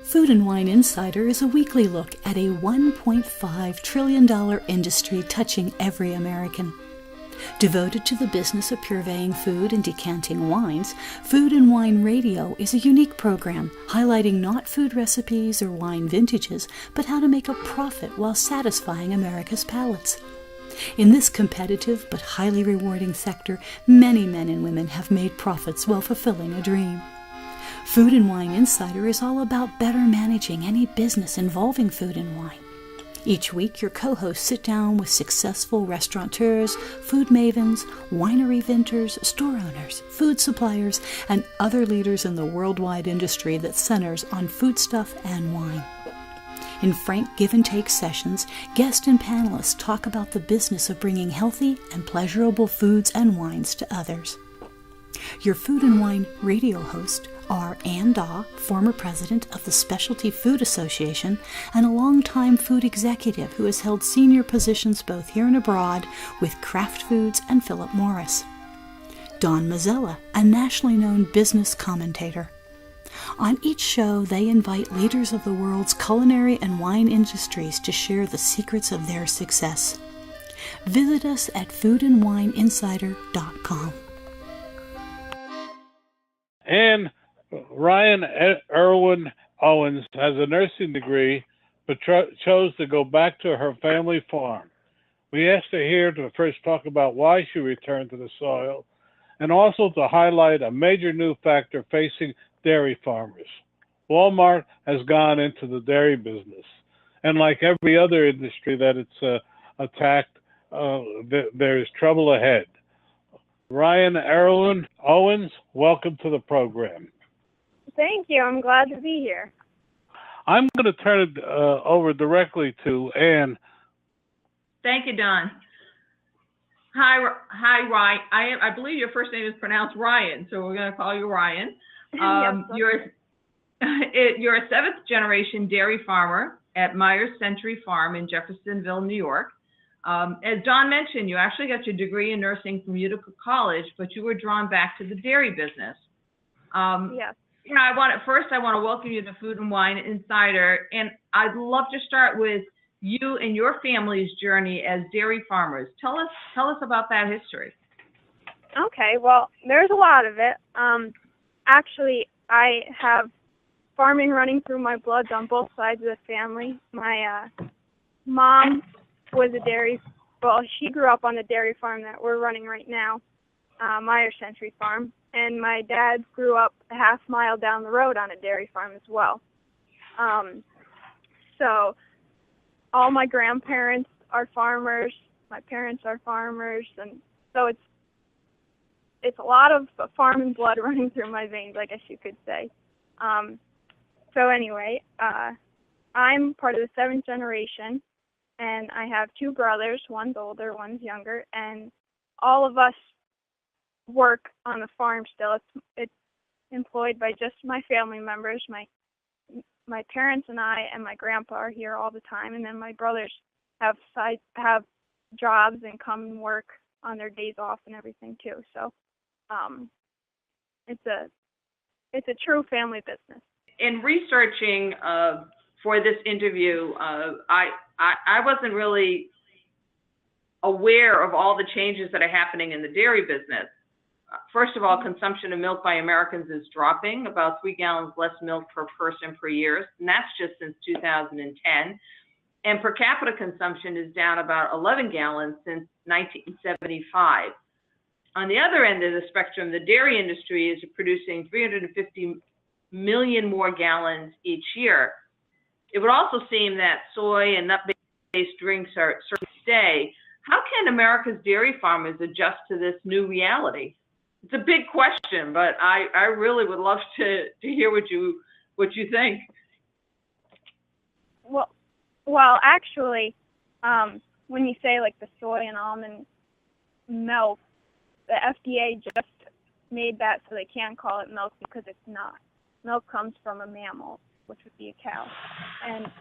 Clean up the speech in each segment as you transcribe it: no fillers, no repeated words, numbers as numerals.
Food and Wine Insider is a weekly look at a $1.5 trillion industry touching every American. Devoted to the business of purveying food and decanting wines, Food and Wine Radio is a unique program highlighting not food recipes or wine vintages, but how to make a profit while satisfying America's palates. In this competitive but highly rewarding sector, many men and women have made profits while fulfilling a dream. Food and Wine Insider is all about better managing any business involving food and wine. Each week, your co-hosts sit down with successful restaurateurs, food mavens, winery vintners, store owners, food suppliers, and other leaders in the worldwide industry that centers on foodstuff and wine. In frank give-and-take sessions, guests and panelists talk about the business of bringing healthy and pleasurable foods and wines to others. Your Food and Wine Radio host are Ann Daw, former president of the Specialty Food Association and a longtime food executive who has held senior positions both here and abroad with Kraft Foods and Philip Morris. Don Mazzella, a nationally known business commentator. On each show, they invite leaders of the world's culinary and wine industries to share the secrets of their success. Visit us at foodandwineinsider.com. And Rianne Erlwein-Owens has a nursing degree, but chose to go back to her family farm. We asked her here to first talk about why she returned to the soil, and also to highlight a major new factor facing dairy farmers. Walmart has gone into the dairy business, and like every other industry that it's attacked, there is trouble ahead. Rianne Erlwein-Owens, welcome to the program. Thank you. I'm glad to be here. I'm going to turn it over directly to Ann. Thank you, Don. Hi, Ryan. I believe your first name is pronounced Ryan, so we're going to call you Ryan. You're a seventh-generation dairy farmer at Myers Century Farm in Jeffersonville, New York. As Don mentioned, you actually got your degree in nursing from Utica College, but you were drawn back to the dairy business. Yes. I want to welcome you to Food and Wine Insider, and I'd love to start with you and your family's journey as dairy farmers. Tell us about that history. Okay. Well, there's a lot of it. Actually, I have farming running through my blood on both sides of the family. My mom was she grew up on the dairy farm that we're running right now, Myers Century Farm. And my dad grew up a half mile down the road on a dairy farm as well. So all my grandparents are farmers, my parents are farmers, and so it's a lot of farming blood running through my veins, I guess you could say. So anyway, I'm part of the seventh generation, and I have two brothers, one's older, one's younger, and all of us work on the farm still. It's employed by just my family members. My parents and I and my grandpa are here all the time, and then my brothers have jobs and come and work on their days off and everything too. So it's a true family business. In researching for this interview, I wasn't really aware of all the changes that are happening in the dairy business. First of all, consumption of milk by Americans is dropping, about 3 gallons less milk per person per year, and that's just since 2010. And per capita consumption is down about 11 gallons since 1975. On the other end of the spectrum, the dairy industry is producing 350 million more gallons each year. It would also seem that soy and nut-based drinks are certainly stay. How can America's dairy farmers adjust to this new reality? It's a big question, but I really would love to hear what you think. Well, actually, when you say like the soy and almond milk, the FDA just made that so they can't call it milk because it's not. Milk comes from a mammal, which would be a cow, and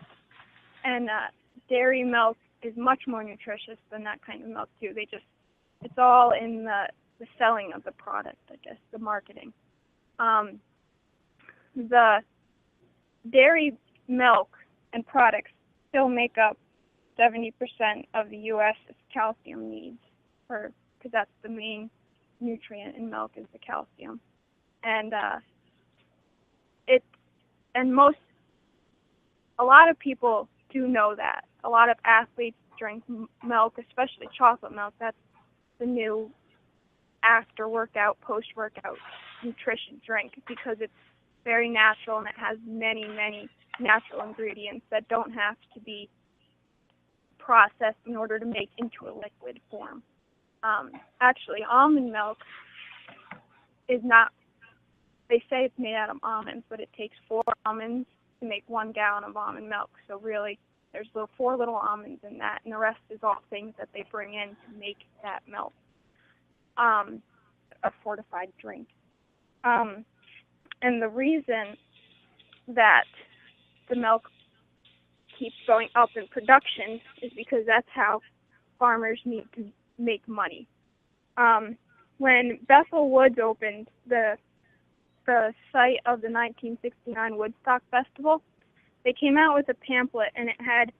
dairy milk is much more nutritious than that kind of milk too. It's all in the selling of the product, I guess, the marketing. The dairy milk and products still make up 70% of the U.S.'s calcium needs, because that's the main nutrient in milk is the calcium, and a lot of people do know that. A lot of athletes drink milk, especially chocolate milk. That's the new after-workout, post-workout nutrition drink because it's very natural and it has many, many natural ingredients that don't have to be processed in order to make into a liquid form. Actually, almond milk is not, they say it's made out of almonds, but it takes 4 almonds to make 1 gallon of almond milk. So really, there's 4 little almonds in that, and the rest is all things that they bring in to make that milk, a fortified drink. And the reason that the milk keeps going up in production is because that's how farmers need to make money. When Bethel Woods opened, the site of the 1969 Woodstock Festival, they came out with a pamphlet, and it had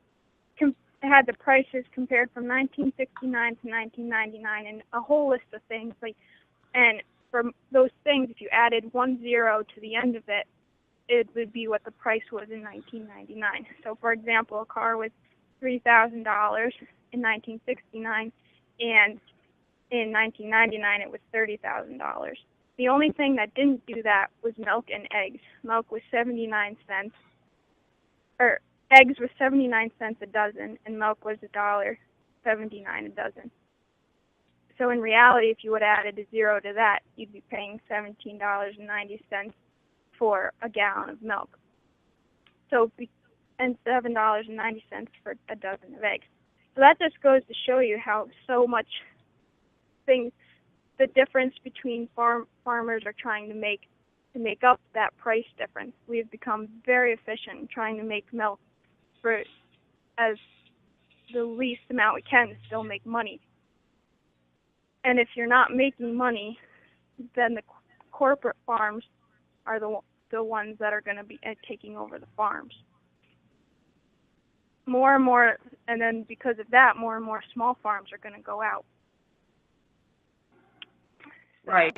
the prices compared from 1969 to 1999 and a whole list of things. And for those things, if you added 1 0 to the end of it, it would be what the price was in 1999. So, for example, a car was $3,000 in 1969, and in 1999 it was $30,000. The only thing that didn't do that was milk and eggs. Milk was 79 cents, or eggs was 79 cents a dozen, and milk was $1.79 a dozen. So in reality, if you would have added a 0 to that, you'd be paying $17.90 for a gallon of milk. And $7.90 for a dozen of eggs. So that just goes to show you how so much the difference between farmers are trying to make up that price difference. We've become very efficient in trying to make milk for as the least amount we can to still make money. And if you're not making money, then the corporate farms are the ones that are going to be taking over the farms. More and more, and then because of that, more and more small farms are going to go out. Right.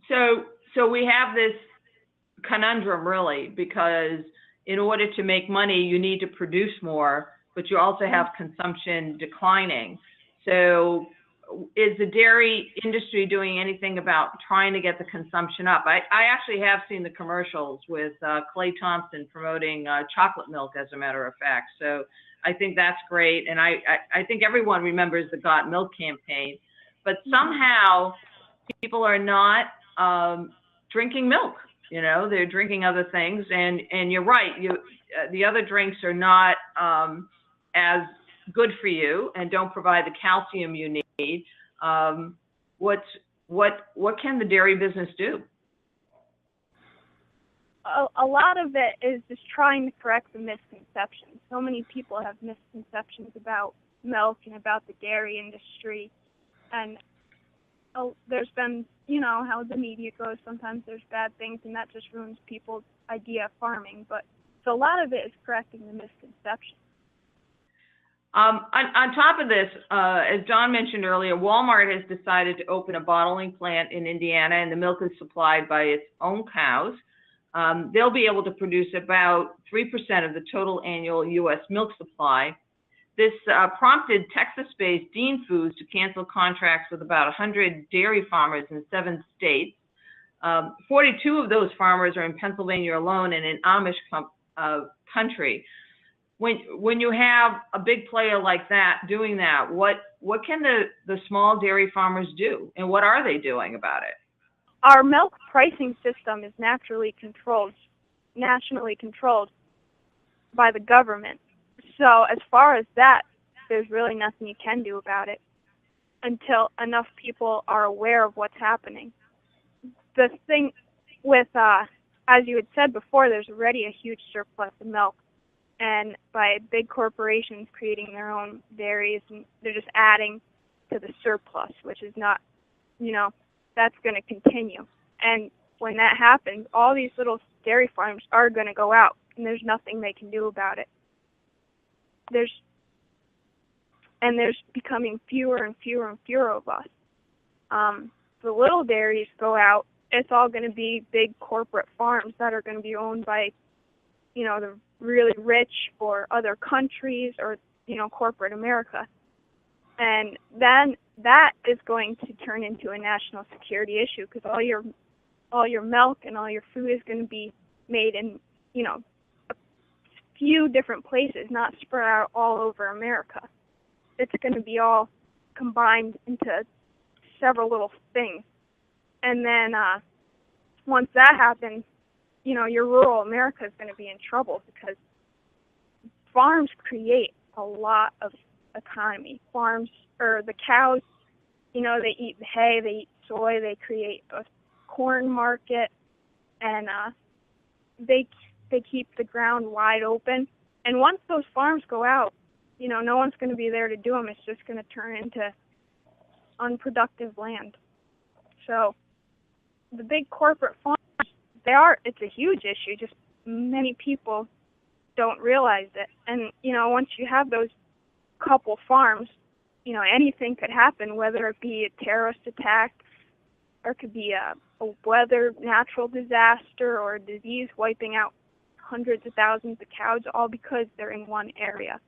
So we have this conundrum, really, because in order to make money, you need to produce more, but you also have consumption declining. So is the dairy industry doing anything about trying to get the consumption up? I actually have seen the commercials with Clay Thompson promoting chocolate milk, as a matter of fact. So I think that's great. And I think everyone remembers the Got Milk campaign. But somehow people are not drinking milk. You know, they're drinking other things. And you're right. The other drinks are not as good for you and don't provide the calcium you need. What can the dairy business do? A lot of it is just trying to correct the misconceptions. So many people have misconceptions about milk and about the dairy industry, and there's been, you know, how the media goes. Sometimes there's bad things, and that just ruins people's idea of farming. But so a lot of it is correcting the misconceptions. On top of this, as Don mentioned earlier, Walmart has decided to open a bottling plant in Indiana, and the milk is supplied by its own cows. They'll be able to produce about 3% of the total annual U.S. milk supply. This prompted Texas-based Dean Foods to cancel contracts with about 100 dairy farmers in 7 states. 42 of those farmers are in Pennsylvania alone and in Amish country. When you have a big player like that doing that, what can the small dairy farmers do, and what are they doing about it? Our milk pricing system is nationally controlled by the government. So as far as that, there's really nothing you can do about it until enough people are aware of what's happening. The thing with, as you had said before, there's already a huge surplus of milk. And by big corporations creating their own dairies, and they're just adding to the surplus, which is not, you know, that's going to continue. And when that happens, all these little dairy farms are going to go out. and there's nothing they can do about it. There's becoming fewer and fewer and fewer of us. The little dairies go out, it's all going to be big corporate farms that are going to be owned by, the really rich or other countries or, corporate America. And then that is going to turn into a national security issue, because all your milk and all your food is going to be made in, a few different places, not spread out all over America. It's going to be all combined into several little things. And then once that happens, your rural America is going to be in trouble, because farms create a lot of economy. Farms, or the cows, they eat hay, they eat soy, they create a corn market, and they keep the ground wide open. And once those farms go out, no one's going to be there to do them. It's just going to turn into unproductive land. So the big corporate farms, it's a huge issue. Just many people don't realize it. And, once you have those couple farms, anything could happen, whether it be a terrorist attack, or it could be a weather, natural disaster, or a disease wiping out hundreds of thousands of cows, all because they're in one area.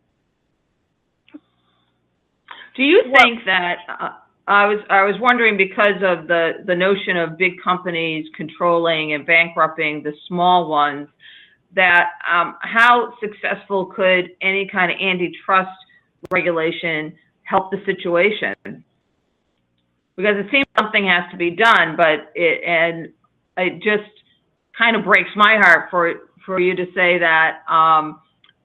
Do you think that, I was wondering, because of the notion of big companies controlling and bankrupting the small ones, that how successful could any kind of antitrust regulation help the situation? Because it seems something has to be done, but it just kind of breaks my heart for you to say that,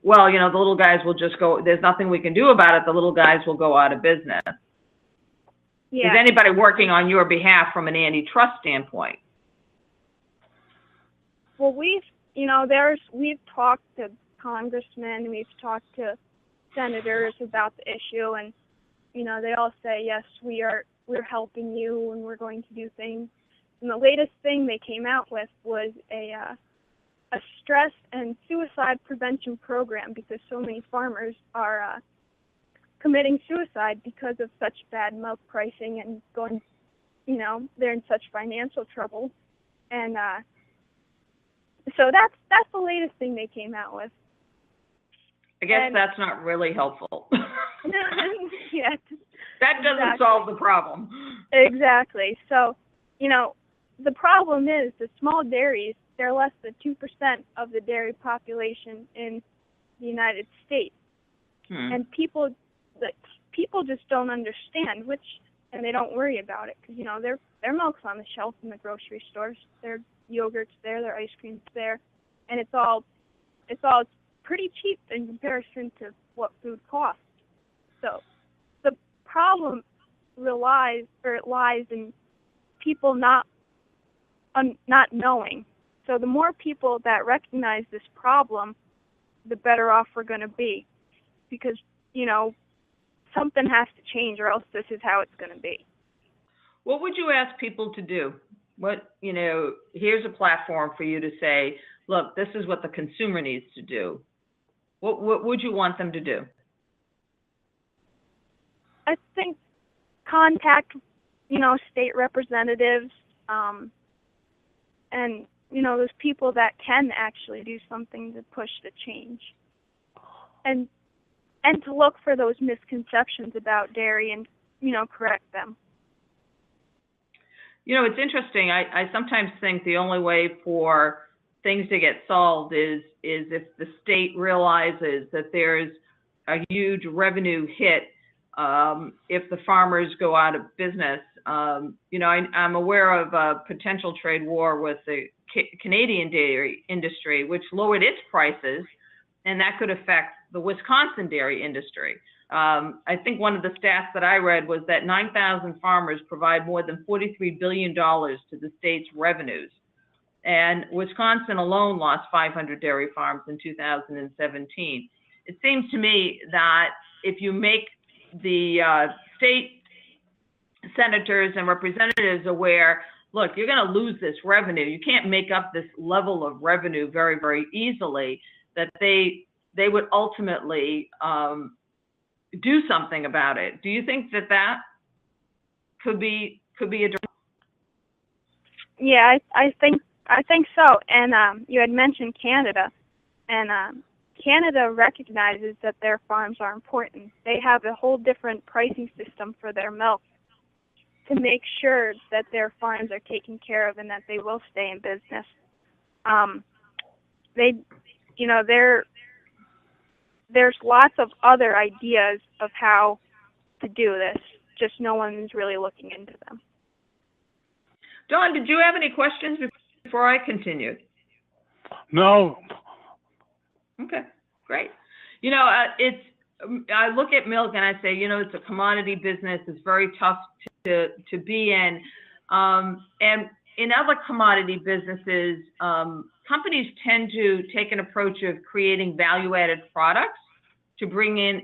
well, the little guys will just go, there's nothing we can do about it, the little guys will go out of business. Yeah. Is anybody working on your behalf from an antitrust standpoint? Well, we've talked to congressmen, we've talked to senators about the issue, and, they all say, yes, we're helping you and we're going to do things. And the latest thing they came out with was a stress and suicide prevention program, because so many farmers are committing suicide because of such bad milk pricing and going, they're in such financial trouble. And so that's the latest thing they came out with. I guess that's not really helpful. Yeah. That doesn't solve the problem. Exactly. So, the problem is the small dairies, they're less than 2% of the dairy population in the United States. And people just don't understand, and they don't worry about it, because, their milk's on the shelf in the grocery stores, their yogurt's there, their ice cream's there, and it's all pretty cheap in comparison to what food costs. So the problem lies in people not knowing. So the more people that recognize this problem, the better off we're going to be, because, something has to change, or else this is how it's going to be. What would you ask people to do? Here's a platform for you to say, look, this is what the consumer needs to do. What would you want them to do? I think contact, state representatives, and, those people that can actually do something to push the change. And to look for those misconceptions about dairy and, correct them. It's interesting. I sometimes think the only way for things to get solved is if the state realizes that there's a huge revenue hit if the farmers go out of business. I'm aware of a potential trade war with the Canadian dairy industry, which lowered its prices, and that could affect the Wisconsin dairy industry. I think one of the stats that I read was that 9,000 farmers provide more than $43 billion to the state's revenues. And Wisconsin alone lost 500 dairy farms in 2017. It seems to me that if you make the state senators and representatives aware look, you're going to lose this revenue. You can't make up this level of revenue very, very easily, that they would ultimately do something about it. Do you think that could be a Yeah, I think so. And you had mentioned Canada, and Canada recognizes that their farms are important. They have a whole different pricing system for their milk to make sure that their farms are taken care of and that they will stay in business. There's lots of other ideas of how to do this, just no one's really looking into them. Dawn, did you have any questions before I continue? No. Okay, great. I look at milk and I say, it's a commodity business. It's very tough to be in. And in other commodity businesses, companies tend to take an approach of creating value-added products to bring in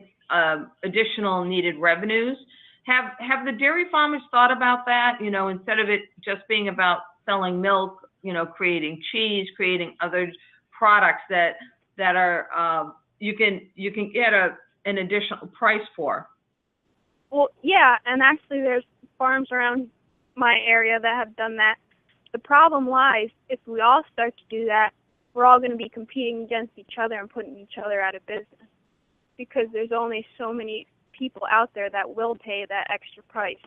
additional needed revenues. Have the dairy farmers thought about that? Instead of it just being about selling milk, creating cheese, creating other products that are you can get an additional price for. Well, yeah, and actually there's farms around my area that have done that. The problem lies, if we all start to do that, we're all going to be competing against each other and putting each other out of business, because there's only so many people out there that will pay that extra price.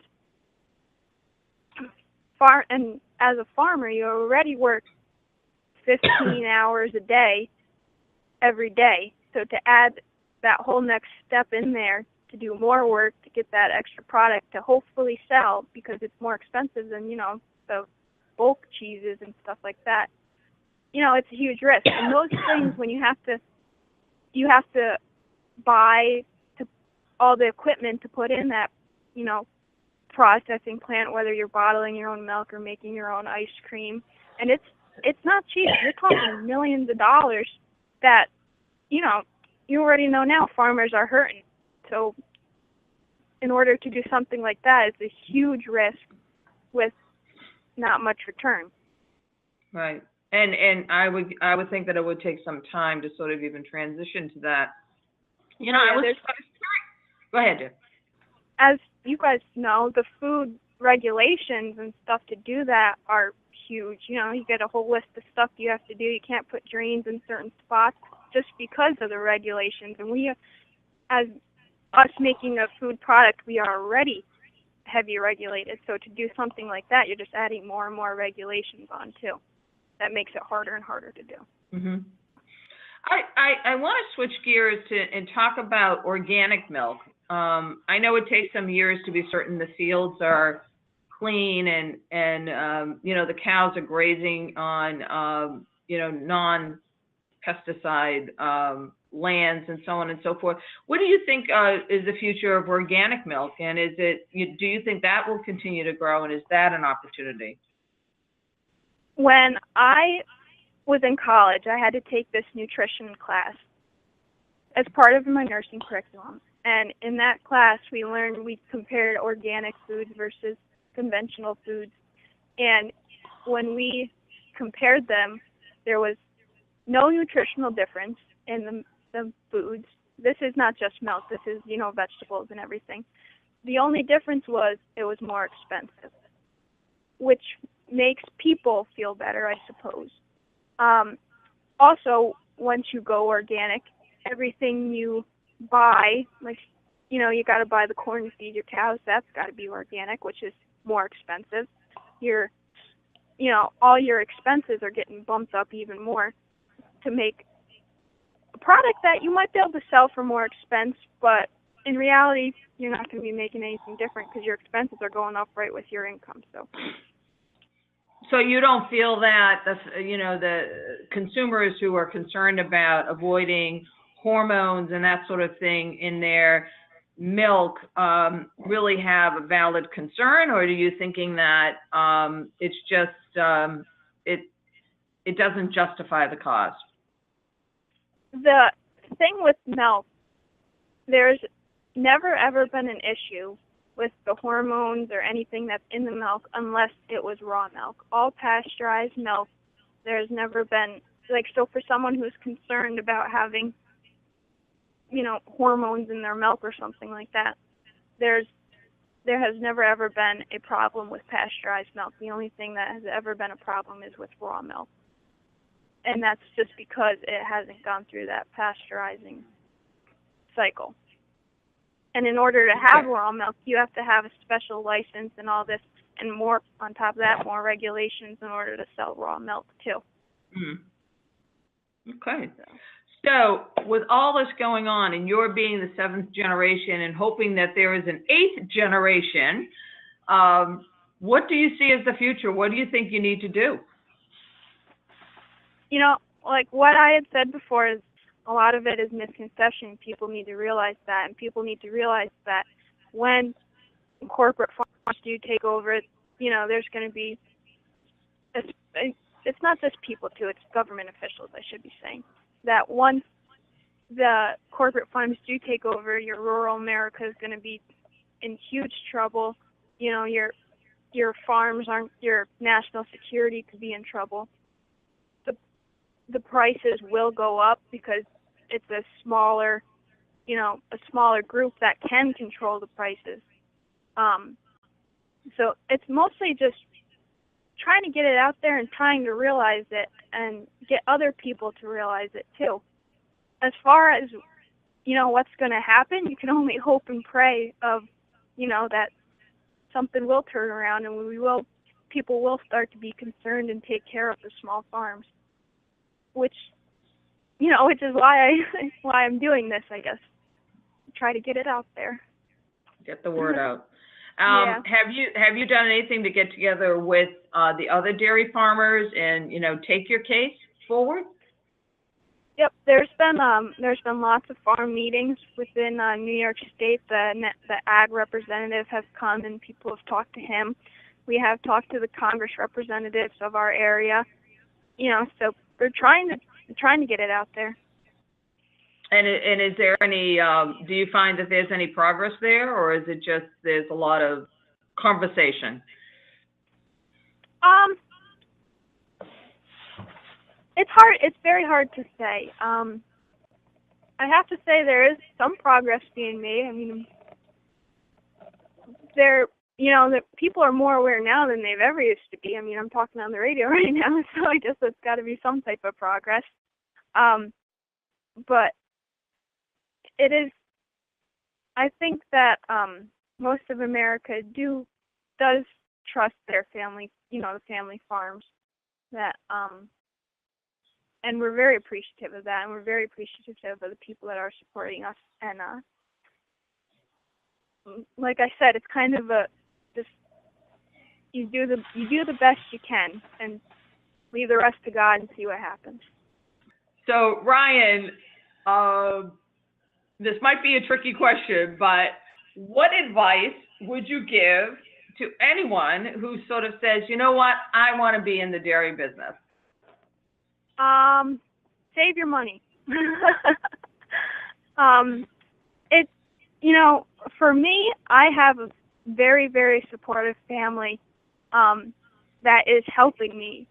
And as a farmer, you already work 15 hours a day, every day. So to add that whole next step in there, to do more work to get that extra product to hopefully sell, because it's more expensive than, the bulk cheeses and stuff like that. It's a huge risk. And those things, when you have to buy all the equipment to put in that, processing plant, whether you're bottling your own milk or making your own ice cream. And it's not cheap. You're talking millions of dollars that, you already know now farmers are hurting. So in order to do something like that, it's a huge risk with not much return. Right. And I would think that it would take some time to sort of even transition to that. Go ahead, Jeff. As you guys know, the food regulations and stuff to do that are huge. You get a whole list of stuff you have to do. You can't put drains in certain spots just because of the regulations. And we, as us making a food product, we are already heavy regulated. So to do something like that, you're just adding more and more regulations on too. That makes it harder and harder to do. Mm-hmm. I want to switch gears and talk about organic milk. I know it takes some years to be certain the fields are clean and the cows are grazing on non-pesticide lands and so on and so forth. What do you think is the future of organic milk, and do you think that will continue to grow, and is that an opportunity? When I was in college, I had to take this nutrition class as part of my nursing curriculum. And in that class, we compared organic foods versus conventional foods. And when we compared them, there was no nutritional difference in the foods. This is not just milk. This is, vegetables and everything. The only difference was it was more expensive, which makes people feel better, I suppose. Also, once you go organic, everything you buy, like, you got to buy the corn to feed your cows. That's got to be organic, which is more expensive. All your expenses are getting bumped up even more to make a product that you might be able to sell for more expense, but in reality, you're not going to be making anything different because your expenses are going up right with your income. So you don't feel that the consumers who are concerned about avoiding hormones and that sort of thing in their milk really have a valid concern, or are you thinking that it's just it doesn't justify the cost? The thing with milk, there's never ever been an issue with the hormones or anything that's in the milk unless it was raw milk. All pasteurized milk, there's never been, like, so for someone who's concerned about having, hormones in their milk or something like that, there has never ever been a problem with pasteurized milk. The only thing that has ever been a problem is with raw milk. And that's just because it hasn't gone through that pasteurizing cycle. And in order to have raw milk, you have to have a special license and all this, and more, on top of that, more regulations in order to sell raw milk, too. Okay. So with all this going on, and you're being the 7th generation and hoping that there is an 8th generation, what do you see as the future? What do you think you need to do? Like what I had said before, is a lot of it is misconception. People need to realize that, and people need to realize that when corporate farms do take over, there's going to be, it's not just people too, it's government officials, I should be saying, that once the corporate farms do take over, your rural America is going to be in huge trouble. Your farms aren't, your national security could be in trouble. The prices will go up because it's a smaller group that can control the prices. So it's mostly just trying to get it out there and trying to realize it and get other people to realize it too. As far as, what's going to happen, you can only hope and pray of, that something will turn around and people will start to be concerned and take care of the small farms, which is why I'm doing this, I guess. Try to get it out there. Get the word out. Yeah. Have you done anything to get together with the other dairy farmers and take your case forward? Yep, there's been lots of farm meetings within New York State. The ag representative has come and people have talked to him. We have talked to the Congress representatives of our area. So we're trying to get it out there. And is there any, do you find that there's any progress there, or is it just there's a lot of conversation? It's hard. It's very hard to say. I have to say there is some progress being made. I mean, the people are more aware now than they've ever used to be. I mean, I'm talking on the radio right now, so I guess it's got to be some type of progress. But it is, I think that most of America does trust their family, the family farms, that and we're very appreciative of that, and we're very appreciative of the people that are supporting us. And like I said, it's kind of you do the best you can, and leave the rest to God and see what happens. So Rianne, this might be a tricky question, but what advice would you give to anyone who sort of says, you know what, I want to be in the dairy business? Save your money. For me, I have a very, very supportive family that is helping me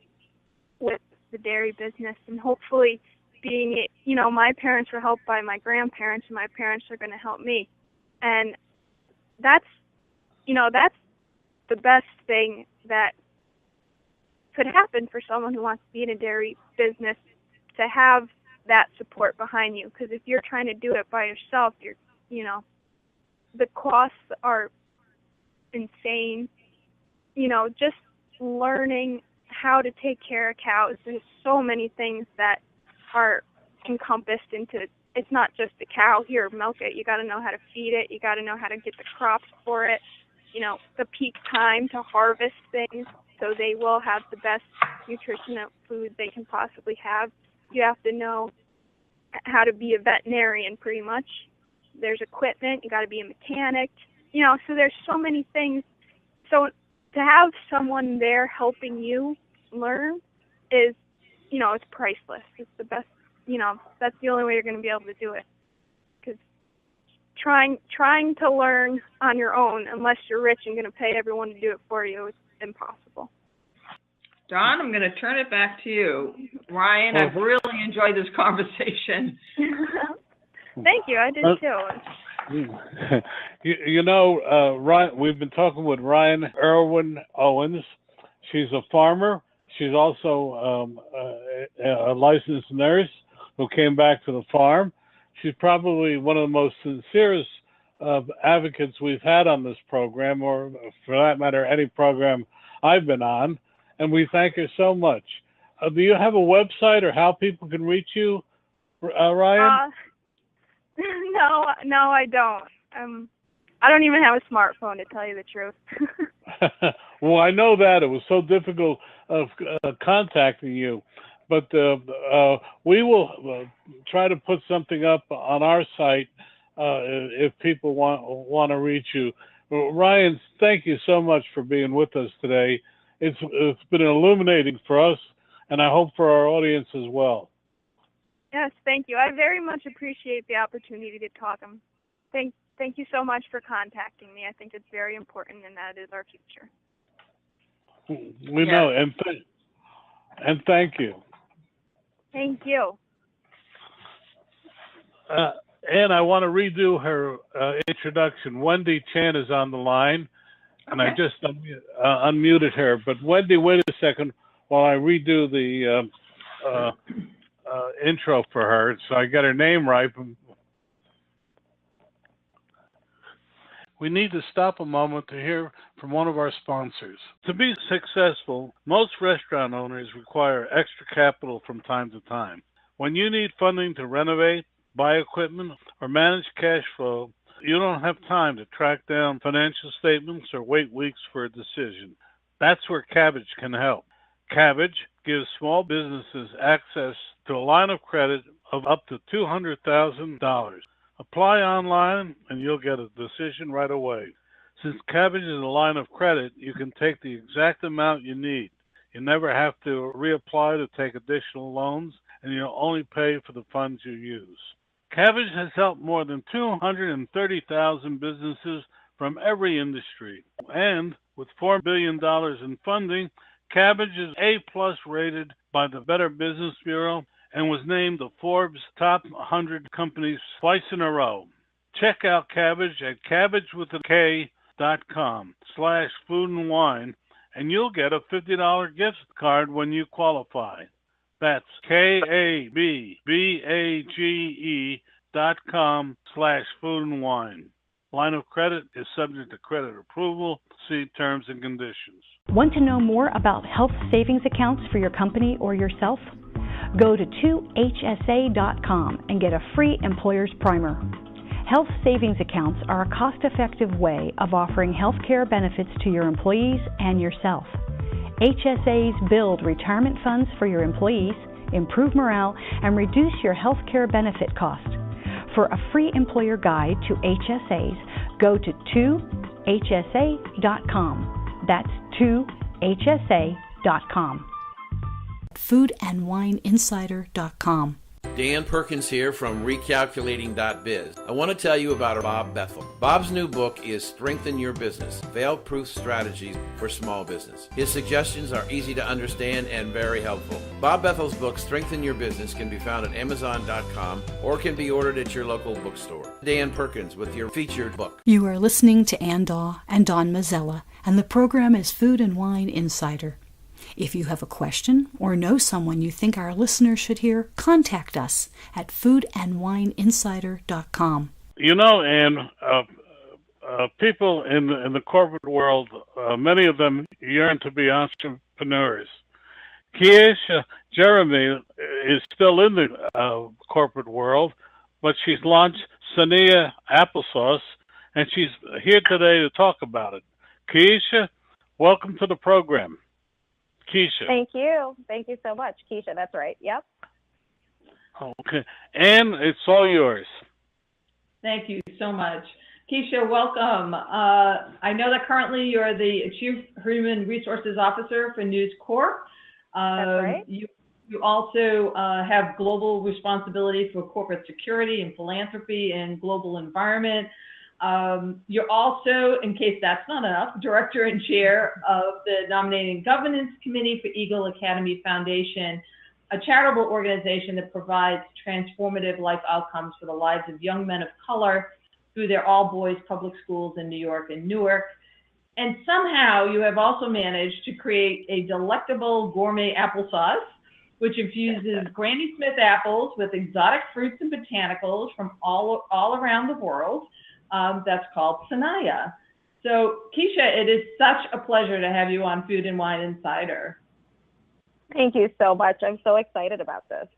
with the dairy business, and hopefully my parents were helped by my grandparents, and my parents are going to help me. And that's the best thing that could happen for someone who wants to be in a dairy business, to have that support behind you. Because if you're trying to do it by yourself, the costs are insane. Just learning how to take care of cows. There's so many things that are encompassed into, it's not just the cow, here, milk it. You got to know how to feed it. You got to know how to get the crops for it. The peak time to harvest things, so they will have the best nutritional food they can possibly have. You have to know how to be a veterinarian, pretty much. There's equipment. You got to be a mechanic. So there's so many things. So to have someone there helping you learn is, it's priceless. It's the best. That's the only way you're going to be able to do it. Because trying to learn on your own, unless you're rich and going to pay everyone to do it for you, is impossible. Don, I'm going to turn it back to you. Ryan, I've really enjoyed this conversation. Thank you. I did too. Ryan, we've been talking with Rianne Erlwein-Owens. She's a farmer. She's also a licensed nurse who came back to the farm. She's probably one of the most sincerest advocates we've had on this program, or for that matter, any program I've been on. And we thank her so much. Do you have a website or how people can reach you, Ryan? No, I don't. I don't even have a smartphone, to tell you the truth. Well, I know that it was so difficult contacting you, but we will try to put something up on our site if people want to reach you. Ryan, thank you so much for being with us today. It's been illuminating for us, and I hope for our audience as well. Yes, thank you. I very much appreciate the opportunity to talk. Thank you so much for contacting me. I think it's very important, and that is our future. We know, and thank you. Thank you. And I want to redo her introduction. Wendy Chan is on the line, and I just unmuted her. But Wendy, wait a second while I redo the intro for her, so I get her name right. We need to stop a moment to hear from one of our sponsors. To be successful, most restaurant owners require extra capital from time to time. When you need funding to renovate, buy equipment, or manage cash flow, you don't have time to track down financial statements or wait weeks for a decision. That's where Kabbage can help. Kabbage gives small businesses access to a line of credit of up to $200,000. Apply online and you'll get a decision right away. Since Kabbage is a line of credit, you can take the exact amount you need. You never have to reapply to take additional loans, and you'll only pay for the funds you use. Kabbage has helped more than 230,000 businesses from every industry. And with $4 billion in funding, Kabbage is A+ rated by the Better Business Bureau and was named the Forbes Top 100 Companies twice in a row. Check out Kabbage at kabbagewithak.com/food and wine, and you'll get a $50 gift card when you qualify. That's kabbage.com/food and wine. Line of credit is subject to credit approval. See terms and conditions. Want to know more about health savings accounts for your company or yourself? Go to 2hsa.com and get a free employer's primer. Health savings accounts are a cost-effective way of offering health care benefits to your employees and yourself. HSAs build retirement funds for your employees, improve morale, and reduce your health care benefit cost. For a free employer guide to HSAs, go to 2hsa.com. That's 2hsa.com. foodandwineinsider.com. Dan Perkins here from Recalculating.biz. I want to tell you about Bob Bethel. Bob's new book is Strengthen Your Business, Fail-Proof Strategies for Small Business. His suggestions are easy to understand and very helpful. Bob Bethel's book, Strengthen Your Business, can be found at Amazon.com or can be ordered at your local bookstore. Dan Perkins with your featured book. You are listening to Ann Daw and Don Mazzella, and the program is Food and Wine Insider. If you have a question or know someone you think our listeners should hear, contact us at foodandwineinsider.com. You know, Ann, people in the corporate world, many of them yearn to be entrepreneurs. Keisha Jeremie is still in the corporate world, but she's launched Sanaia Applesauce, and she's here today to talk about it. Keisha, welcome to the program. Keisha. Thank you. Thank you so much. Keisha, that's right. Yep. Okay. Ann, it's all yours. Thank you so much. Keisha, welcome. I know that currently you're the Chief Human Resources Officer for News Corp. That's right. You You also have global responsibility for corporate security and philanthropy and global environment. You're also, in case that's not enough, director and chair of the Nominating Governance Committee for Eagle Academy Foundation, a charitable organization that provides transformative life outcomes for the lives of young men of color through their all-boys public schools in New York and Newark. And somehow you have also managed to create a delectable gourmet applesauce, which infuses Granny Smith apples with exotic fruits and botanicals from all around the world. That's called Sanaia. So, Keisha, it is such a pleasure to have you on Food and Wine Insider. Thank you so much. I'm so excited about this.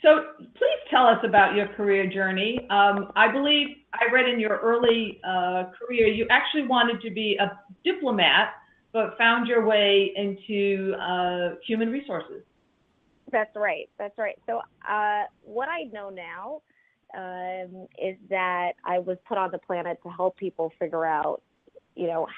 So please tell us about your career journey. I believe I read in your early career, you actually wanted to be a diplomat, but found your way into human resources. That's right. That's right. So what I know now is that I was put on the planet to help people figure out,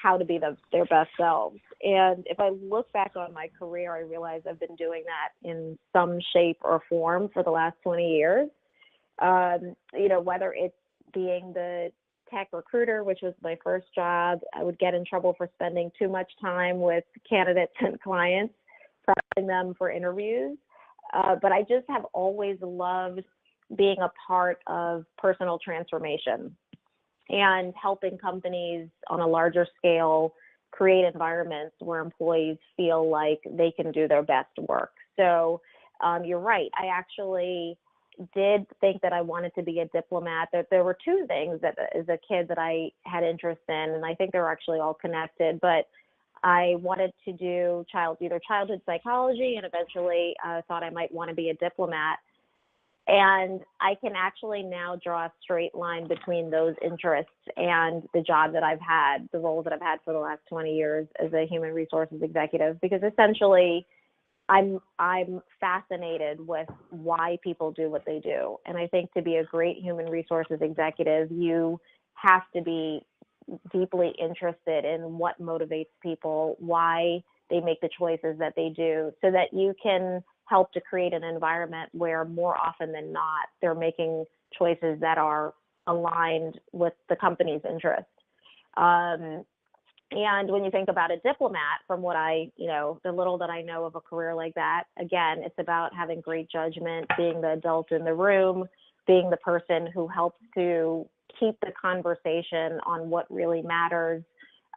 how to be their best selves. And if I look back on my career, I realize I've been doing that in some shape or form for the last 20 years. Whether it's being the tech recruiter, which was my first job, I would get in trouble for spending too much time with candidates and clients, prepping them for interviews. But I just have always loved being a part of personal transformation and helping companies on a larger scale create environments where employees feel like they can do their best work. So you're right. I actually did think that I wanted to be a diplomat. That there were two things that as a kid that I had interest in, and I think they're actually all connected, but I wanted to do either childhood psychology, and eventually thought I might want to be a diplomat. And I can actually now draw a straight line between those interests and the job that I've had, the roles that I've had for the last 20 years as a human resources executive, because essentially I'm fascinated with why people do what they do. And I think to be a great human resources executive, you have to be deeply interested in what motivates people, why they make the choices that they do, so that you can help to create an environment where more often than not, they're making choices that are aligned with the company's interest. And when you think about a diplomat, from what the little that I know of a career like that, again, it's about having great judgment, being the adult in the room, being the person who helps to keep the conversation on what really matters,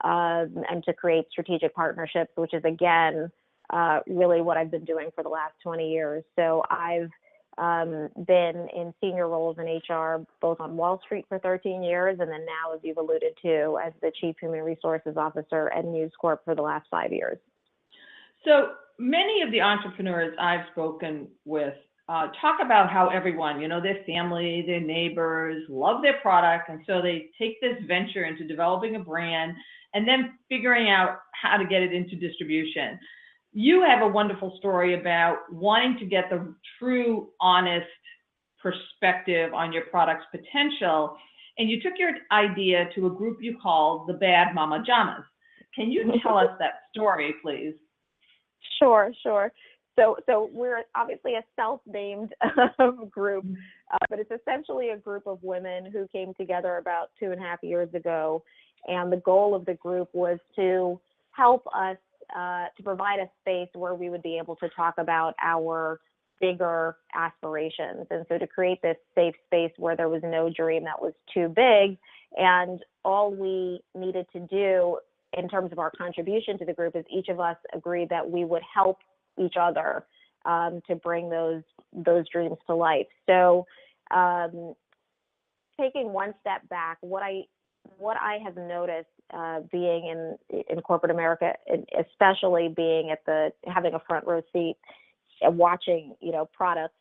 and to create strategic partnerships, which is, again, really what I've been doing for the last 20 years. So I've been in senior roles in HR, both on Wall Street for 13 years, and then now, as you've alluded to, as the Chief Human Resources Officer at News Corp for the last 5 years. So many of the entrepreneurs I've spoken with talk about how everyone, their family, their neighbors love their product. And so they take this venture into developing a brand and then figuring out how to get it into distribution. You have a wonderful story about wanting to get the true, honest perspective on your product's potential, and you took your idea to a group you called the Bad Mama Jamas. Can you tell us that story, please? Sure. So we're obviously a self-named group, but it's essentially a group of women who came together about 2.5 years ago, and the goal of the group was to help us to provide a space where we would be able to talk about our bigger aspirations. And so to create this safe space where there was no dream that was too big, and all we needed to do in terms of our contribution to the group is each of us agreed that we would help each other to bring those dreams to life. So taking one step back, what I have noticed being in corporate America, especially being having a front row seat, watching products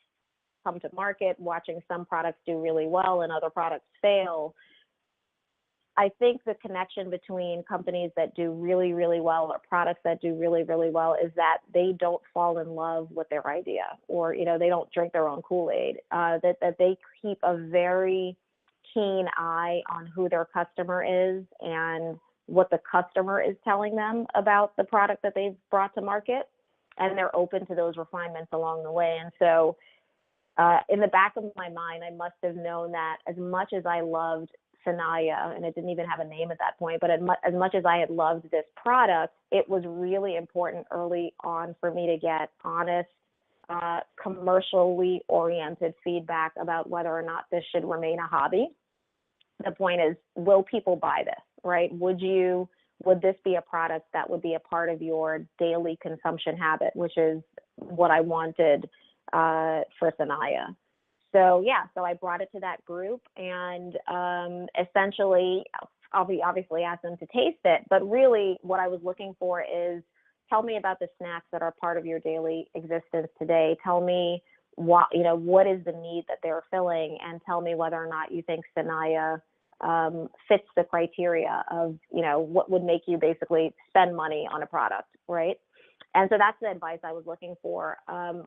come to market, watching some products do really well and other products fail. I think the connection between companies that do really, really well or products that do really, really well is that they don't fall in love with their idea, or they don't drink their own Kool-Aid. That they keep a very keen eye on who their customer is and what the customer is telling them about the product that they've brought to market. and they're open to those refinements along the way. And so in the back of my mind, I must have known that as much as I loved Sanaia, and it didn't even have a name at that point, but as much as I had loved this product, it was really important early on for me to get honest, commercially oriented feedback about whether or not this should remain a hobby. The point is, will people buy this, right? Would this be a product that would be a part of your daily consumption habit, which is what I wanted for Sanaia. So I brought it to that group, and essentially, I'll obviously ask them to taste it, but really what I was looking for is, tell me about the snacks that are part of your daily existence today. Tell me what is the need that they're filling, and tell me whether or not you think Sanaia fits the criteria of, what would make you basically spend money on a product, right? And so that's the advice I was looking for.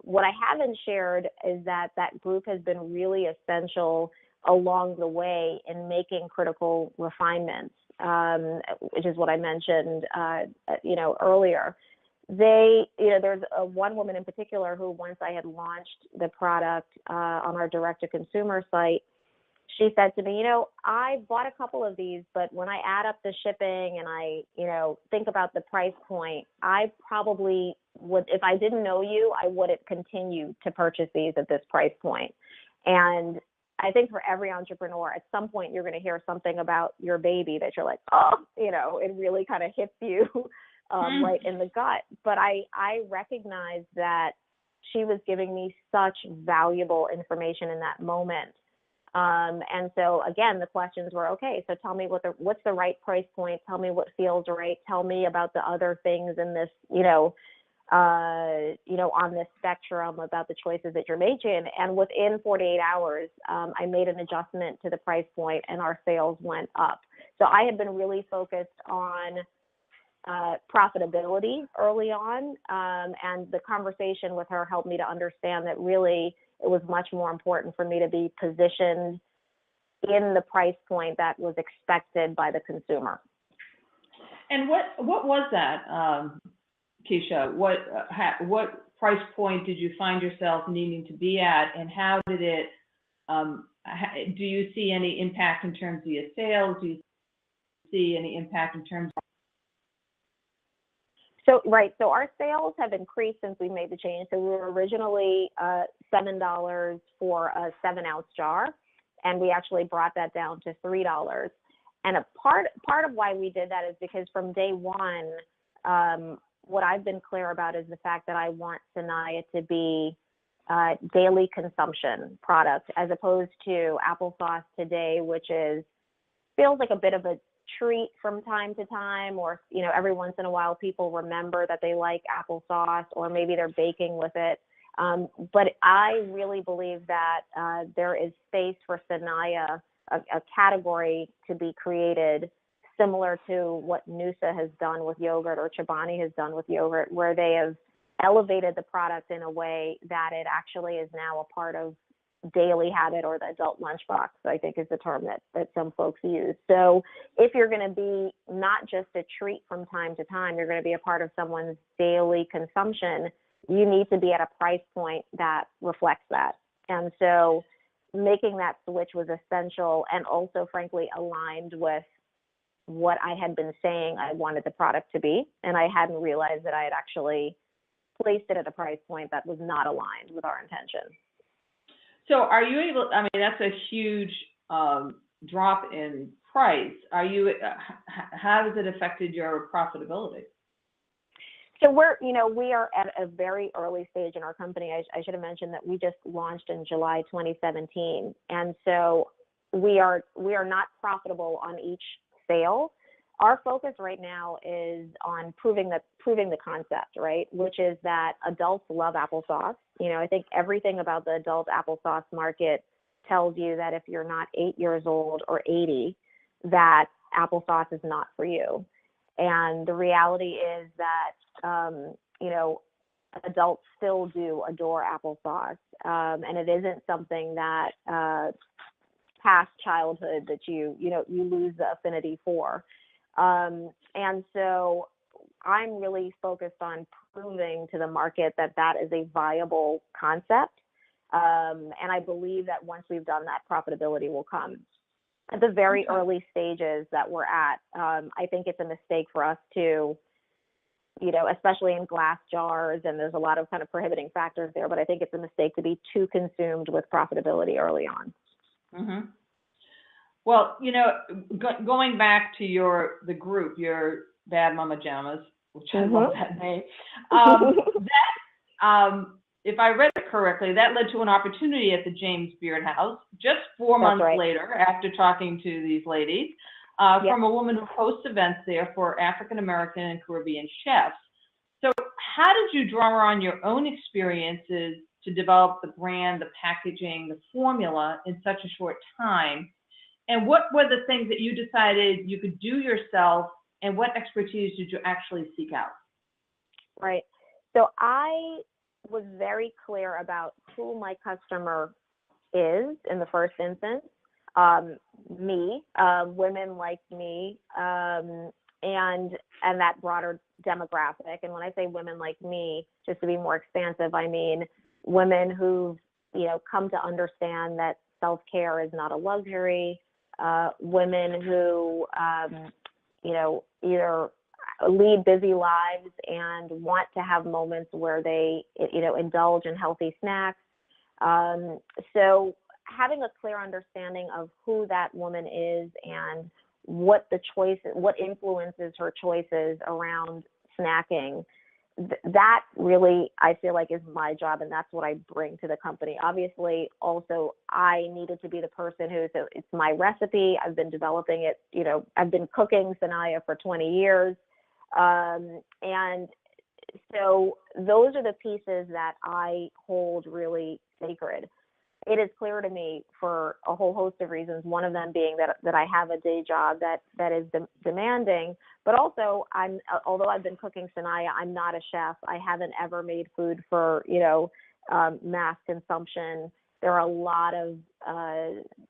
What I haven't shared is that group has been really essential along the way in making critical refinements, which is what I mentioned, earlier. There's one woman in particular who, once I had launched the product on our direct-to-consumer site, she said to me, I bought a couple of these, but when I add up the shipping and I, think about the price point, I probably would, if I didn't know you, I wouldn't continue to purchase these at this price point. And I think for every entrepreneur, at some point, you're going to hear something about your baby that you're like, it really kind of hits you right in the gut. But I recognized that she was giving me such valuable information in that moment. And so again, the questions were, okay, so tell me what's the right price point? Tell me what feels right. Tell me about the other things in this, on this spectrum, about the choices that you're making. And within 48 hours, I made an adjustment to the price point, and our sales went up. So I had been really focused on profitability early on, and the conversation with her helped me to understand that really it was much more important for me to be positioned in the price point that was expected by the consumer. And what was that, Keisha? What price point did you find yourself needing to be at, and how did it? Do you see any impact in terms of your sales? Do you see any impact in terms of? So our sales have increased since we made the change. So we were originally $7 for a 7-ounce jar, and we actually brought that down to $3. And a part of why we did that is because from day one, what I've been clear about is the fact that I want Sanaia to be daily consumption product, as opposed to applesauce today, which feels like a bit of a treat from time to time, or every once in a while people remember that they like applesauce, or maybe they're baking with it. But I really believe that there is space for Sanaia, a category to be created similar to what Noosa has done with yogurt, or Chobani has done with yogurt, where they have elevated the product in a way that it actually is now a part of daily habit, or the adult lunchbox, I think is the term that some folks use. So if you're going to be not just a treat from time to time, you're going to be a part of someone's daily consumption, you need to be at a price point that reflects that. And so making that switch was essential, and also frankly aligned with what I had been saying I wanted the product to be. And I hadn't realized that I had actually placed it at a price point that was not aligned with our intention. So are you able, that's a huge drop in price. How has it affected your profitability? So we are at a very early stage in our company. I should have mentioned that we just launched in July 2017. And so we are not profitable on each sale. Our focus right now is on proving the concept, right? Which is that adults love applesauce. I think everything about the adult applesauce market tells you that if you're not 8 years old or 80, that applesauce is not for you. And the reality is that, adults still do adore applesauce. And it isn't something that past childhood that you lose the affinity for. And so I'm really focused on proving to the market that that is a viable concept. And I believe that once we've done that, profitability will come. At the very early stages that we're at, I think it's a mistake for us to, you know, especially in glass jars, and there's a lot of kind of prohibiting factors there, but I think it's a mistake to be too consumed with profitability early on. Mm-hmm. Well, you know, going back to the group, your Bad Mama Jammas, which I love that name, if I read it correctly, that led to an opportunity at the James Beard House just 4 months later, after talking to these ladies, from a woman who hosts events there for African American and Caribbean chefs. So how did you draw on your own experiences to develop the brand, the packaging, the formula in such a short time? And what were the things that you decided you could do yourself, and what expertise did you actually seek out? Right. So I was very clear about who my customer is in the first instance, me, women like me, and that broader demographic. And when I say women like me, just to be more expansive, I mean women who've, you know, come to understand that self-care is not a luxury, women who, you know, either lead busy lives and want to have moments where they, you know, indulge in healthy snacks. So having a clear understanding of who that woman is and what the choice, what influences her choices around snacking, that really, I feel like, is my job, and that's what I bring to the company. Obviously, also, I needed to be the person who, so it's my recipe. I've been developing it, you know, I've been cooking Sanaia for 20 years. And so those are the pieces that I hold really sacred. It is clear to me for a whole host of reasons, one of them being that I have a day job that is demanding, but also although I've been cooking Sanaia, I'm not a chef. I haven't ever made food for, you know, mass consumption. There are a lot of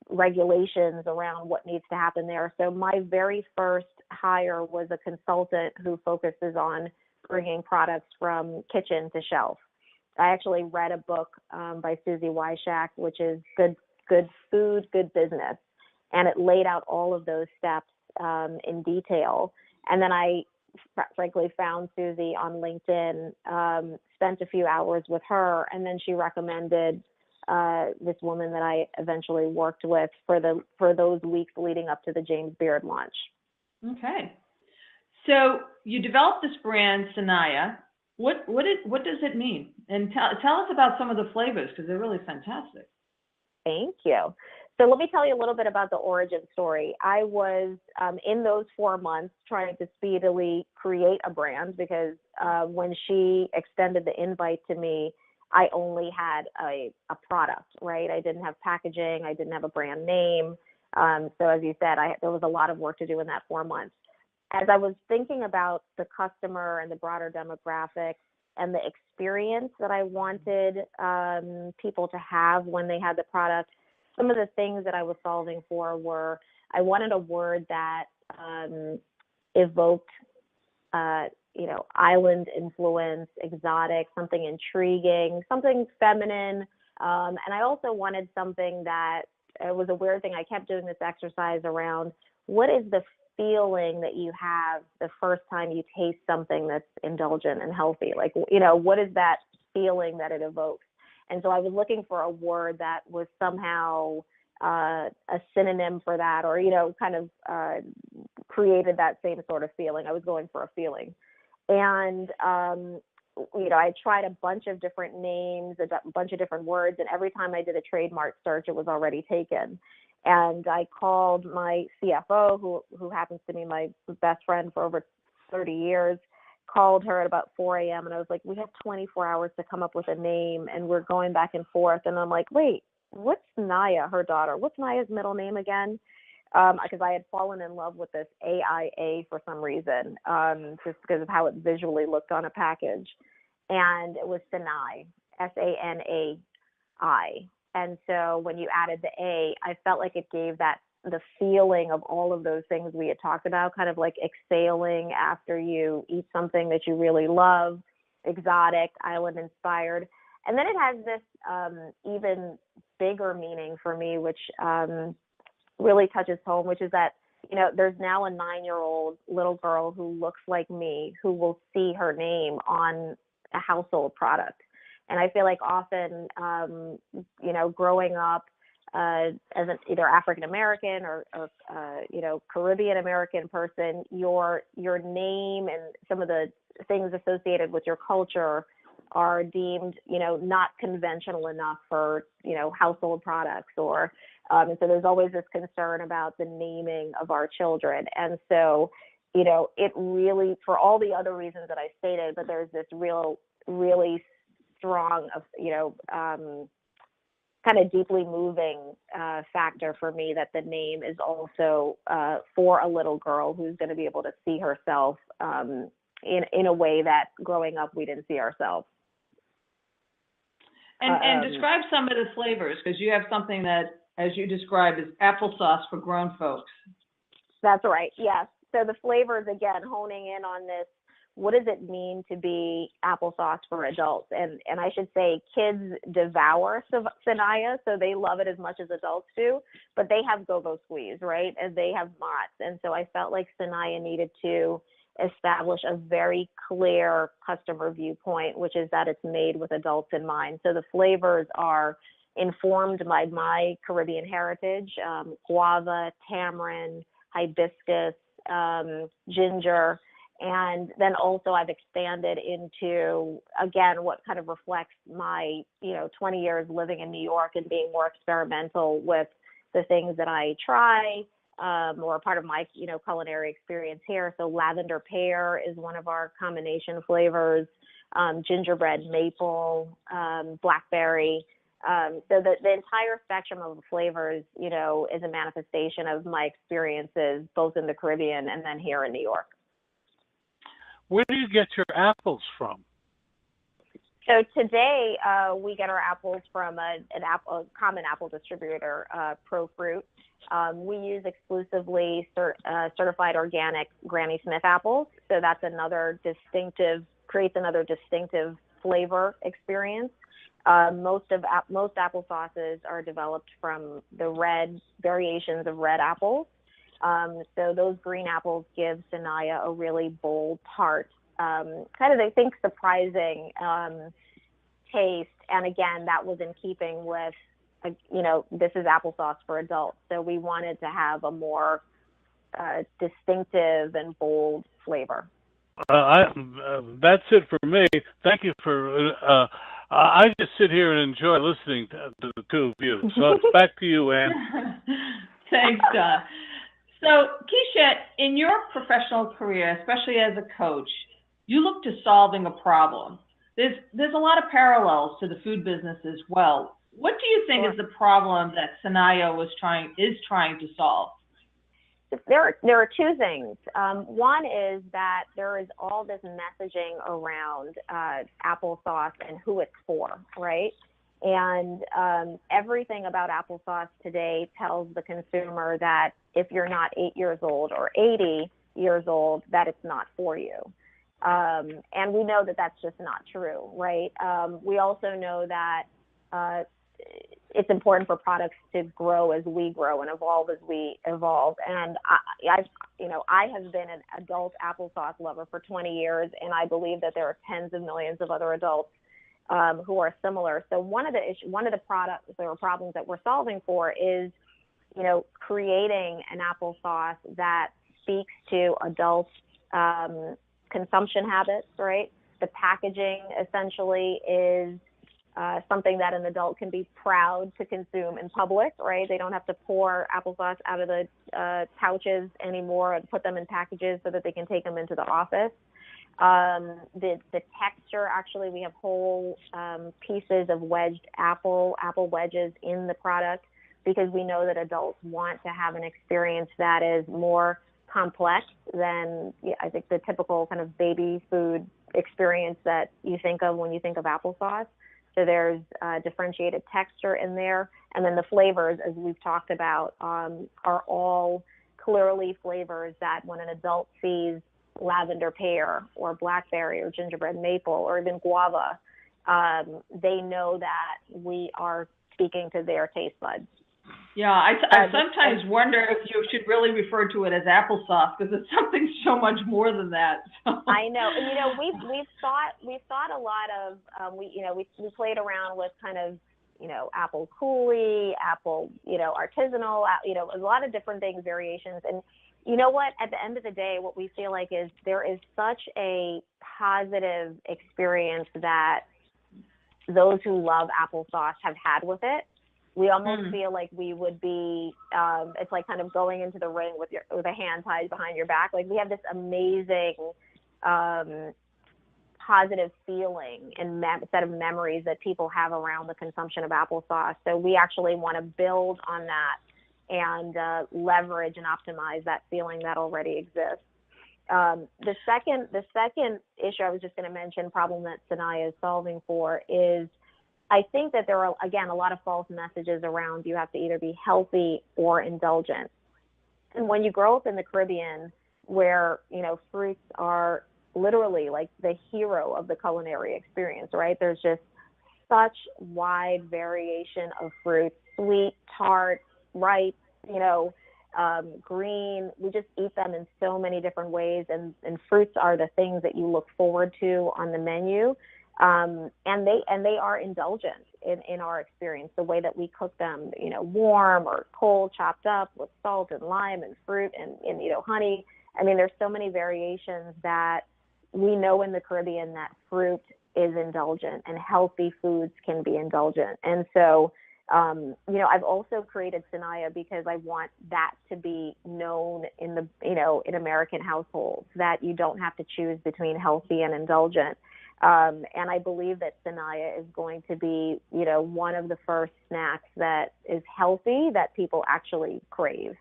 regulations around what needs to happen there. So my very first hire was a consultant who focuses on bringing products from kitchen to shelf. I actually read a book by Susie Weishak, which is Good Food, Good Business. And it laid out all of those steps in detail. And then I frankly found Susie on LinkedIn, spent a few hours with her, and then she recommended this woman that I eventually worked with for those weeks leading up to the James Beard launch. Okay. So you developed this brand, Sanaia. What does it mean? And tell us about some of the flavors, because they're really fantastic. Thank you. So let me tell you a little bit about the origin story. I was in those 4 months trying to speedily create a brand, because when she extended the invite to me, I only had a product, right? I didn't have packaging. I didn't have a brand name. So as you said, there was a lot of work to do in that 4 months. As I was thinking about the customer and the broader demographic and the experience that I wanted people to have when they had the product, some of the things that I was solving for were, I wanted a word that evoked, you know, island influence, exotic, something intriguing, something feminine. And I also wanted something that, it was a weird thing. I kept doing this exercise around what is the feeling that you have the first time you taste something that's indulgent and healthy? Like, you know, what is that feeling that it evokes? And so I was looking for a word that was somehow a synonym for that, or, you know, kind of created that same sort of feeling. I was going for a feeling. And, you know, I tried a bunch of different names, a bunch of different words, and every time I did a trademark search, it was already taken. And I called my CFO, who happens to be my best friend for over 30 years, called her at about 4 a.m. And I was like, we have 24 hours to come up with a name, and we're going back and forth. And I'm like, wait, what's Naya, her daughter? What's Naya's middle name again? Because I had fallen in love with this AIA for some reason, just because of how it visually looked on a package. And it was Sanai, Sanai. And so when you added the A, I felt like it gave the feeling of all of those things we had talked about, kind of like exhaling after you eat something that you really love. exotic, island inspired. And then it has this even bigger meaning for me, which really touches home, which is that, there's now a 9-year-old little girl who looks like me who will see her name on a household product. And I feel like often, growing up as either African American or Caribbean American person, your name and some of the things associated with your culture are deemed, not conventional enough for, household products and so there's always this concern about the naming of our children. And so, it really, for all the other reasons that I stated, but there's this really strong, kind of deeply moving factor for me that the name is also for a little girl who's going to be able to see herself in a way that growing up we didn't see ourselves. And describe some of the flavors, because you have something that, as you described, is applesauce for grown folks. That's right, yes. So the flavors, again, honing in on this, what does it mean to be applesauce for adults? And I should say kids devour Sanaia, so they love it as much as adults do, but they have go-go squeeze, right? And they have Mott's. And so I felt like Sanaia needed to establish a very clear customer viewpoint, which is that it's made with adults in mind. So the flavors are informed by my Caribbean heritage, guava, tamarind, hibiscus, ginger, and then also I've expanded into, again, what kind of reflects my, 20 years living in New York and being more experimental with the things that I try, or part of my, culinary experience here. So lavender pear is one of our combination flavors, gingerbread maple, blackberry. So the entire spectrum of flavors, is a manifestation of my experiences both in the Caribbean and then here in New York. Where do you get your apples from? So today we get our apples from a common apple distributor, ProFruit. We use exclusively certified organic Granny Smith apples. So that's creates another distinctive flavor experience. Most applesauces are developed from the red variations of red apples. So those green apples give Sanaia a really bold, tart, kind of, I think, surprising taste. And again, that was in keeping with, this is applesauce for adults. So we wanted to have a more distinctive and bold flavor. That's it for me. Thank you for. I just sit here and enjoy listening to the two of you. So it's back to you, Ann. Thanks, Don. So, Keisha, in your professional career, especially as a coach, you look to solving a problem. There's a lot of parallels to the food business as well. What do you think is the problem that Sanaia is trying to solve? There are two things. One is that there is all this messaging around applesauce and who it's for, right? And everything about applesauce today tells the consumer that if you're not 8 years old or 80 years old, that it's not for you. And we know that that's just not true, right? We also know that it's important for products to grow as we grow and evolve as we evolve. And I have been an adult applesauce lover for 20 years, and I believe that there are tens of millions of other adults who are similar. So one of the products or problems that we're solving for is, creating an applesauce that speaks to adults' consumption habits, right? The packaging essentially is something that an adult can be proud to consume in public, right? They don't have to pour applesauce out of the pouches anymore and put them in packages so that they can take them into the office. The texture, actually, we have whole pieces of wedged apple wedges in the product because we know that adults want to have an experience that is more complex than, I think, the typical kind of baby food experience that you think of when you think of applesauce. So there's differentiated texture in there. And then the flavors, as we've talked about, are all clearly flavors that when an adult sees lavender pear or blackberry or gingerbread maple or even guava, they know that we are speaking to their taste buds. Yeah, I sometimes wonder if you should really refer to it as applesauce, because it's something so much more than that. So. I know, and we've thought a lot of we played around with kind of apple coulis, apple artisanal, a lot of different things, variations, and you know what? At the end of the day, what we feel like is there is such a positive experience that those who love applesauce have had with it. We almost feel like we would be, it's like kind of going into the ring with a hand tied behind your back. Like we have this amazing positive feeling and set of memories that people have around the consumption of applesauce. So we actually want to build on that and leverage and optimize that feeling that already exists. The second issue I was just going to mention, problem that Sanaia is solving for, is I think that there are, again, a lot of false messages around you have to either be healthy or indulgent. And when you grow up in the Caribbean, where, fruits are literally like the hero of the culinary experience, right? There's just such wide variation of fruits, sweet, tart, ripe, green. We just eat them in so many different ways, and fruits are the things that you look forward to on the menu. And they are indulgent in our experience, the way that we cook them, warm or cold, chopped up with salt and lime and fruit and honey. I mean, there's so many variations that we know in the Caribbean that fruit is indulgent and healthy foods can be indulgent. And so, I've also created Sanaia because I want that to be known in in American households, that you don't have to choose between healthy and indulgent. And I believe that Sanaia is going to be, one of the first snacks that is healthy that people actually crave.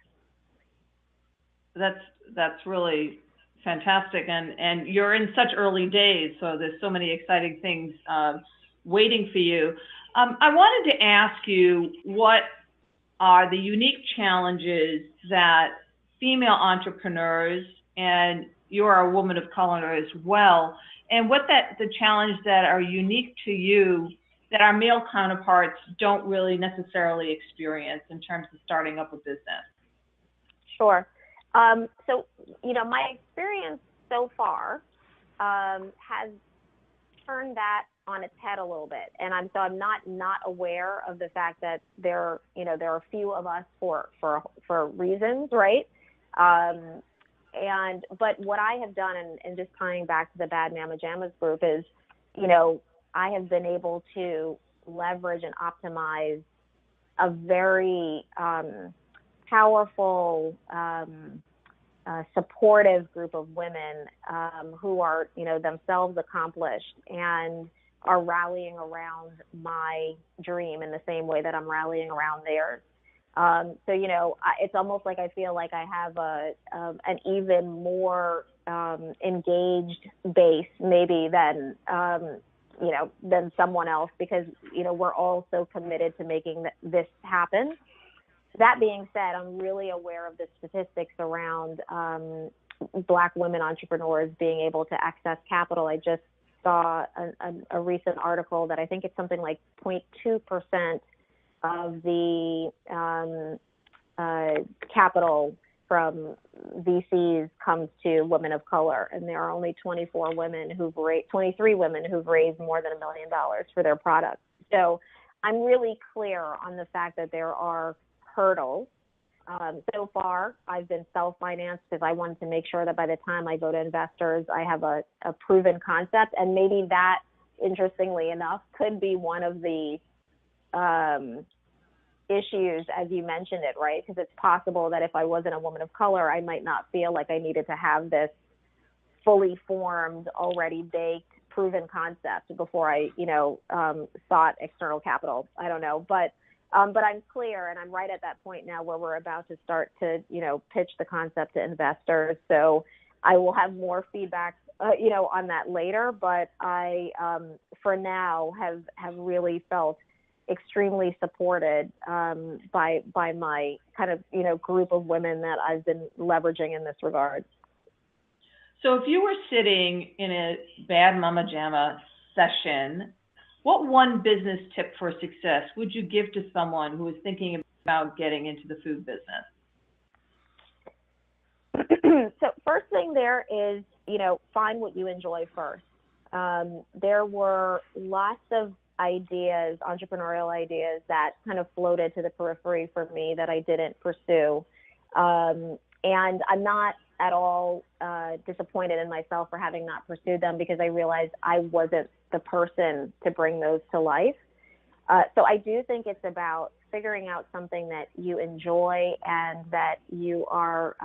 That's really fantastic, and you're in such early days, so there's so many exciting things waiting for you. I wanted to ask you, what are the unique challenges that female entrepreneurs, and you're a woman of color as well, and the challenge that are unique to you that our male counterparts don't really necessarily experience in terms of starting up a business? Sure. So, my experience so far has turned that on its head a little bit, and I'm not aware of the fact that there are few of us for reasons, right? But what I have done, and just tying back to the Bad Mama Jammas group, is, I have been able to leverage and optimize a very powerful, supportive group of women who are, themselves accomplished and are rallying around my dream in the same way that I'm rallying around theirs. So, it's almost like I feel like I have an even more engaged base maybe than someone else, because, we're all so committed to making this happen. That being said, I'm really aware of the statistics around Black women entrepreneurs being able to access capital. I just saw a recent article that I think it's something like 0.2% of the capital from VCs comes to women of color, and there are only 23 women who've raised more than $1 million for their products. So I'm really clear on the fact that there are hurdles. So far, I've been self-financed because I wanted to make sure that by the time I go to investors, I have a proven concept, and maybe that, interestingly enough, could be one of the issues, as you mentioned it, right? Because it's possible that if I wasn't a woman of color, I might not feel like I needed to have this fully formed, already baked, proven concept before I, sought external capital. I don't know, but I'm clear, and I'm right at that point now where we're about to start to, pitch the concept to investors. So I will have more feedback, on that later. But I, for now, have really felt extremely supported by my kind of, group of women that I've been leveraging in this regard. So if you were sitting in a bad Mama Jamma session, what one business tip for success would you give to someone who is thinking about getting into the food business? So first thing there is, find what you enjoy first. There were lots of ideas, entrepreneurial ideas, that kind of floated to the periphery for me that I didn't pursue. And I'm not at all disappointed in myself for having not pursued them, because I realized I wasn't the person to bring those to life. So I do think it's about figuring out something that you enjoy and that you are,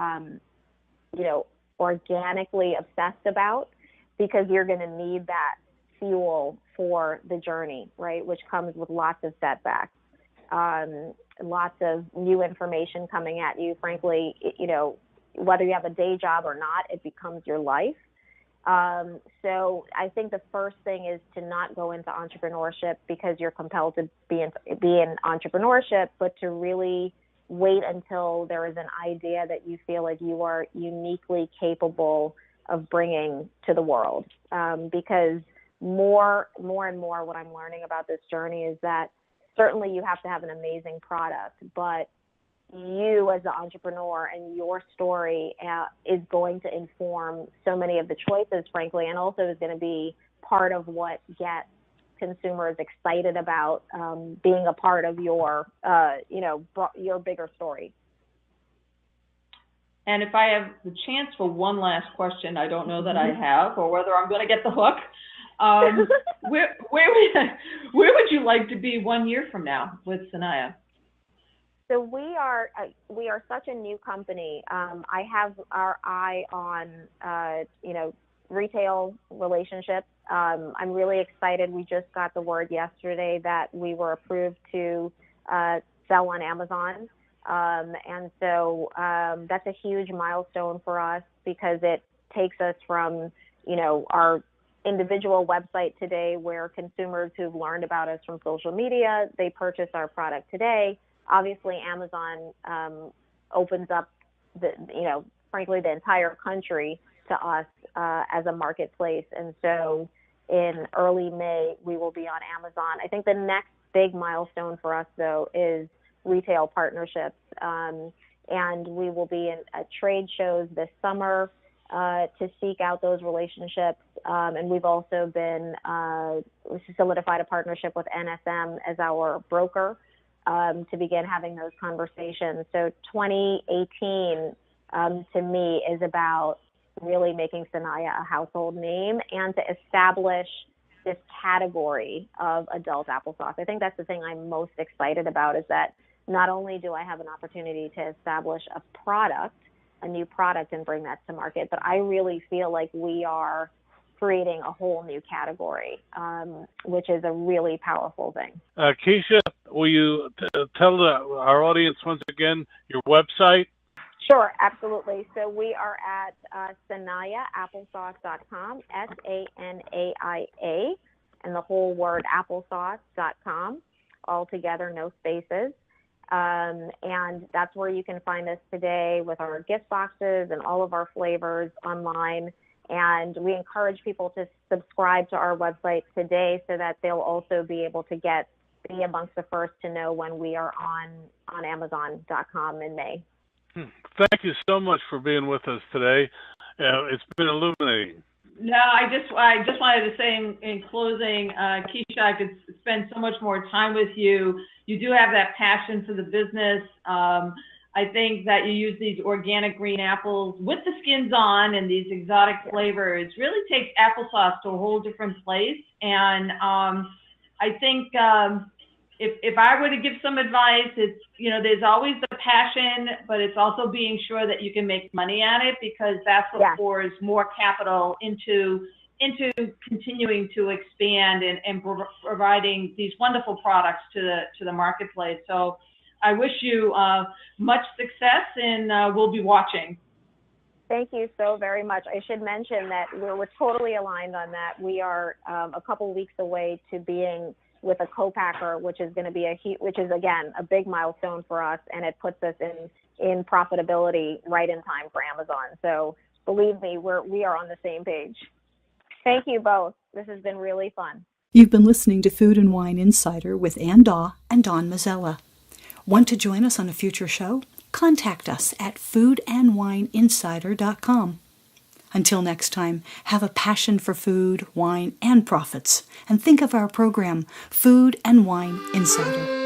organically obsessed about, because you're going to need that fuel for the journey, right? Which comes with lots of setbacks, lots of new information coming at you. Frankly, whether you have a day job or not, it becomes your life. So I think the first thing is to not go into entrepreneurship because you're compelled to be in entrepreneurship, but to really wait until there is an idea that you feel like you are uniquely capable of bringing to the world. Because more and more what I'm learning about this journey is that certainly you have to have an amazing product, but you as the entrepreneur and your story is going to inform so many of the choices, frankly, and also is going to be part of what gets consumers excited about being a part of your bigger story. And if I have the chance for one last question, I don't know that I have, or whether I'm going to get the hook. Where would you like to be 1 year from now with Sanaia? So we are such a new company. I have our eye on retail relationships. I'm really excited. We just got the word yesterday that we were approved to sell on Amazon. And so that's a huge milestone for us, because it takes us from, our individual website today, where consumers who've learned about us from social media, they purchase our product today. Obviously, Amazon opens up frankly, the entire country to us as a marketplace. And so in early May, we will be on Amazon. I think the next big milestone for us, though, is retail partnerships. And we will be at trade shows this summer to seek out those relationships. And we've also been solidified a partnership with NSM as our broker to begin having those conversations. So 2018 to me is about really making Sanaia a household name and to establish this category of adult applesauce. I think that's the thing I'm most excited about, is that not only do I have an opportunity to establish a new product and bring that to market, but I really feel like we are creating a whole new category, which is a really powerful thing. Keisha, will you tell our audience once again your website? Sure, absolutely. So we are at SanaiaApplesauce.com, SANAIA, and the whole word applesauce.com, all together, no spaces. And that's where you can find us today with our gift boxes and all of our flavors online. And we encourage people to subscribe to our website today so that they'll also be able to be amongst the first to know when we are on Amazon.com in May. Thank you so much for being with us today. It's been illuminating. No, I just wanted to say in closing, Keisha, I could spend so much more time with you. You do have that passion for the business. I think that you use these organic green apples with the skins on and these exotic flavors really takes applesauce to a whole different place. And I think if I were to give some advice, it's, there's always the passion, but it's also being sure that you can make money at it, because that's what pours more capital into continuing to expand and providing these wonderful products to the marketplace. So I wish you much success, and we'll be watching. Thank you so very much. I should mention that we're totally aligned on that. We are a couple weeks away to being with a co-packer, which is going to be again a big milestone for us, and it puts us in profitability right in time for Amazon. So believe me, we are on the same page. Thank you both. This has been really fun. You've been listening to Food and Wine Insider with Ann Daw and Don Mazzella. Want to join us on a future show? Contact us at foodandwineinsider.com. Until next time, have a passion for food, wine, and profits, and think of our program, Food and Wine Insider.